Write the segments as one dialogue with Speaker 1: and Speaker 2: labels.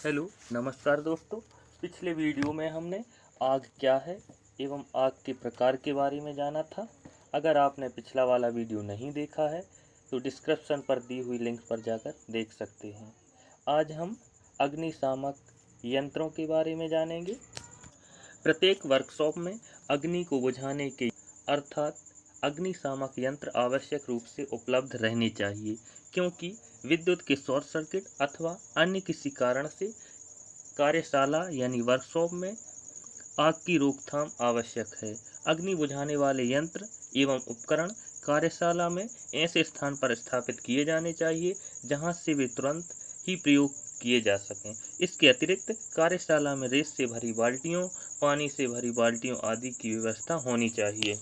Speaker 1: Hello नमस्कार दोस्तों। पिछले वीडियो में हमने आग क्या है एवं आग के प्रकार के बारे में जाना था। अगर आपने पिछला वाला वीडियो नहीं देखा है तो डिस्क्रिप्शन पर दी हुई लिंक पर जाकर देख सकते हैं। आज हम अग्निशामक यंत्रों के बारे में जानेंगे। प्रत्येक वर्कशॉप में अग्नि को बुझाने के अर्थात अग्निशामक यंत्र आवश्यक रूप से उपलब्ध रहने चाहिए, क्योंकि विद्युत के शॉर्ट सर्किट अथवा अन्य किसी कारण से कार्यशाला यानी वर्कशॉप में आग की रोकथाम आवश्यक है। अग्नि बुझाने वाले यंत्र एवं उपकरण कार्यशाला में ऐसे स्थान पर स्थापित किए जाने चाहिए जहां से वे तुरंत ही प्रयोग किए जा सकें। इसके अतिरिक्त कार्यशाला में रेत से भरी बाल्टियों, पानी से भरी बाल्टियों आदि की व्यवस्था होनी चाहिए।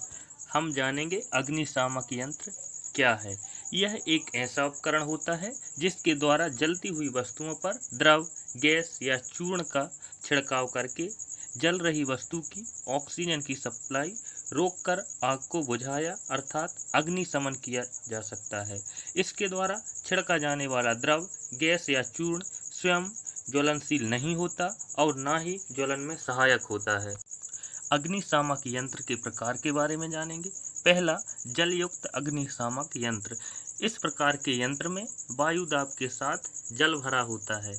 Speaker 1: हम जानेंगे अग्निशामक यंत्र क्या है। यह एक ऐसा उपकरण होता है जिसके द्वारा जलती हुई वस्तुओं पर द्रव, गैस या चूर्ण का छिड़काव करके जल रही वस्तु की ऑक्सीजन की सप्लाई रोककर आग को बुझाया अर्थात अग्निशमन किया जा सकता है। इसके द्वारा छिड़का जाने वाला द्रव, गैस या चूर्ण स्वयं ज्वलनशील नहीं होता और न ही ज्वलन में सहायक होता है। अग्निशामक यंत्र के प्रकार के बारे में जानेंगे। पहला, जलयुक्त अग्निशामक यंत्र। इस प्रकार के यंत्र में वायु दाब के साथ जल भरा होता है।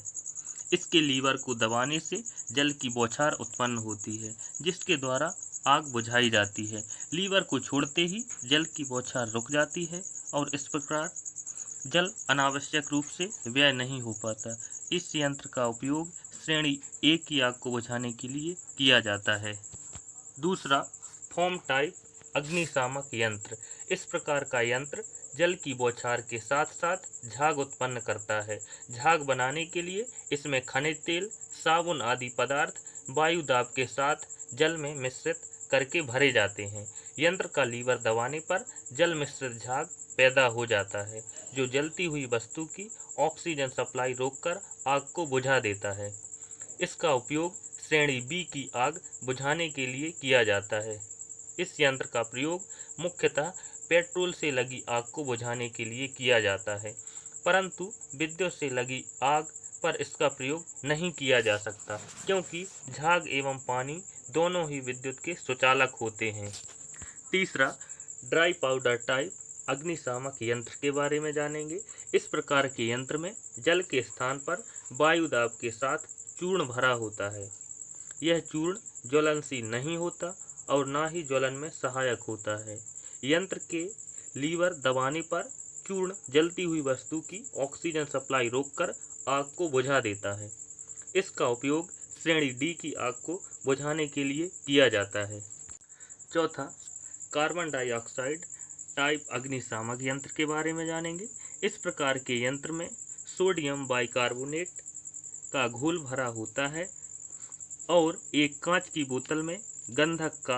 Speaker 1: इसके लीवर को दबाने से जल की बौछार उत्पन्न होती है, जिसके द्वारा आग बुझाई जाती है। लीवर को छोड़ते ही जल की बौछार रुक जाती है और इस प्रकार जल अनावश्यक रूप से व्यय नहीं हो पाता। इस यंत्र का उपयोग श्रेणी ए की आग को बुझाने के लिए किया जाता है। दूसरा, फोम टाइप अग्निशामक यंत्र। इस प्रकार का यंत्र जल की बौछार के साथ साथ झाग उत्पन्न करता है। झाग बनाने के लिए इसमें खनिज तेल, साबुन आदि पदार्थ वायु दाब के साथ जल में मिश्रित करके भरे जाते हैं। यंत्र का लीवर दबाने पर जल मिश्रित झाग पैदा हो जाता है, जो जलती हुई वस्तु की ऑक्सीजन सप्लाई रोककर आग को बुझा देता है। इसका उपयोग श्रेणी बी की आग बुझाने के लिए किया जाता है। इस यंत्र का प्रयोग मुख्यतः पेट्रोल से लगी आग को बुझाने के लिए किया जाता है, परंतु विद्युत से लगी आग पर इसका प्रयोग नहीं किया जा सकता, क्योंकि झाग एवं पानी दोनों ही विद्युत के सुचालक होते हैं। तीसरा, ड्राई पाउडर टाइप अग्निशामक यंत्र के बारे में जानेंगे। इस प्रकार के यंत्र में जल के स्थान पर वायु दाब के साथ चूर्ण भरा होता है। यह चूर्ण ज्वलनशील नहीं होता और न ही ज्वलन में सहायक होता है। यंत्र के लीवर दबाने पर चूर्ण जलती हुई वस्तु की ऑक्सीजन सप्लाई रोककर आग को बुझा देता है। इसका उपयोग श्रेणी डी की आग को बुझाने के लिए किया जाता है। चौथा, कार्बन डाइऑक्साइड टाइप अग्निशामक यंत्र के बारे में जानेंगे। इस प्रकार के यंत्र में सोडियम बाइकार्बोनेट का घोल भरा होता है और एक कांच की बोतल में गंधक का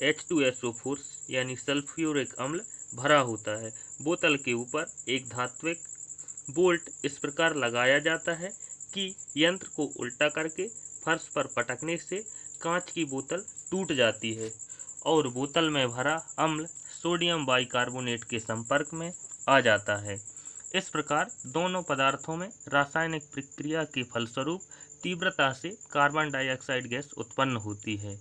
Speaker 1: H2SO4 यानी सल्फ्यूरिक अम्ल भरा होता है। बोतल के ऊपर एक धात्विक बोल्ट इस प्रकार लगाया जाता है कि यंत्र को उल्टा करके फर्श पर पटकने से कांच की बोतल टूट जाती है और बोतल में भरा अम्ल सोडियम बाइकार्बोनेट के संपर्क में आ जाता है। इस प्रकार दोनों पदार्थों में रासायनिक प्रक्रिया के फलस्वरूप तीव्रता से कार्बन डाइऑक्साइड गैस उत्पन्न होती है।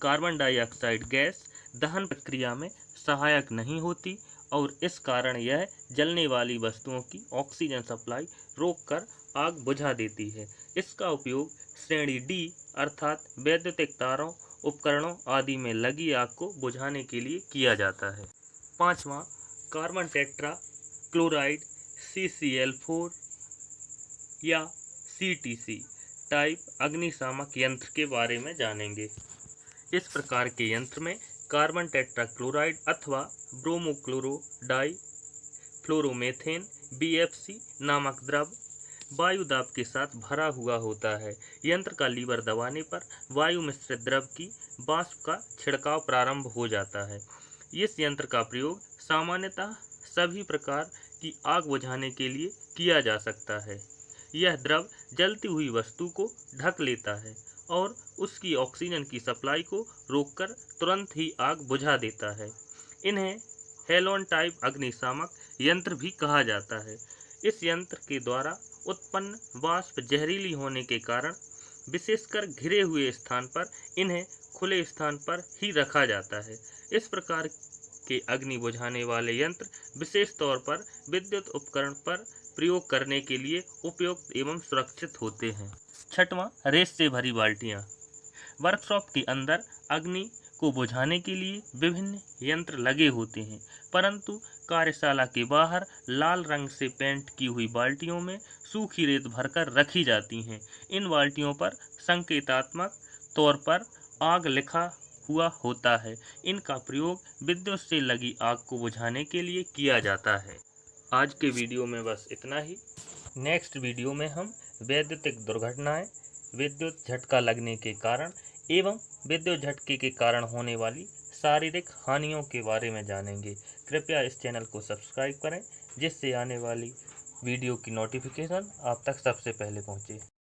Speaker 1: कार्बन डाइऑक्साइड गैस दहन प्रक्रिया में सहायक नहीं होती और इस कारण यह जलने वाली वस्तुओं की ऑक्सीजन सप्लाई रोककर आग बुझा देती है। इसका उपयोग श्रेणी डी अर्थात वैद्युतिक तारों, उपकरणों आदि में लगी आग को बुझाने के लिए किया जाता है। पांचवा, कार्बन टेट्रा क्लोराइड CCl4 या CTC टाइप अग्निशामक यंत्र के बारे में जानेंगे। इस प्रकार के यंत्र में कार्बन टेट्राक्लोराइड अथवा ब्रोमोक्लोरो डाई फ्लोरोमेथेन BFC नामक द्रव वायु दाब के साथ भरा हुआ होता है। यंत्र का लीवर दबाने पर वायु मिश्रित द्रव की वाष्प का छिड़काव प्रारंभ हो जाता है। इस यंत्र का प्रयोग सामान्यतः सभी प्रकार की आग बुझाने के लिए किया जा सकता है। यह द्रव जलती हुई वस्तु को ढक लेता है और उसकी ऑक्सीजन की सप्लाई को रोककर तुरंत ही आग बुझा देता है। इन्हें हेलोन टाइप अग्निशामक यंत्र भी कहा जाता है। इस यंत्र के द्वारा उत्पन्न वाष्प जहरीली होने के कारण विशेषकर घिरे हुए स्थान पर इन्हें खुले स्थान पर ही रखा जाता है। इस प्रकार के अग्नि बुझाने वाले यंत्र विशेष तौर पर विद्युत उपकरण पर प्रयोग करने के लिए उपयुक्त एवं सुरक्षित होते हैं। छठवां, रेत से भरी बाल्टियां। वर्कशॉप के अंदर अग्नि को बुझाने के लिए विभिन्न यंत्र लगे होते हैं, परंतु कार्यशाला के बाहर लाल रंग से पेंट की हुई बाल्टियों में सूखी रेत भरकर रखी जाती हैं। इन बाल्टियों पर संकेतात्मक तौर पर आग लिखा हुआ होता है। इनका प्रयोग विद्युत से लगी आग को बुझाने के लिए किया जाता है। आज के वीडियो में बस इतना ही। नेक्स्ट वीडियो में हम वैद्युतिक दुर्घटनाएं, विद्युत झटका लगने के कारण एवं विद्युत झटके के कारण होने वाली शारीरिक हानियों के बारे में जानेंगे। कृपया इस चैनल को सब्सक्राइब करें, जिससे आने वाली वीडियो की नोटिफिकेशन आप तक सबसे पहले पहुंचे।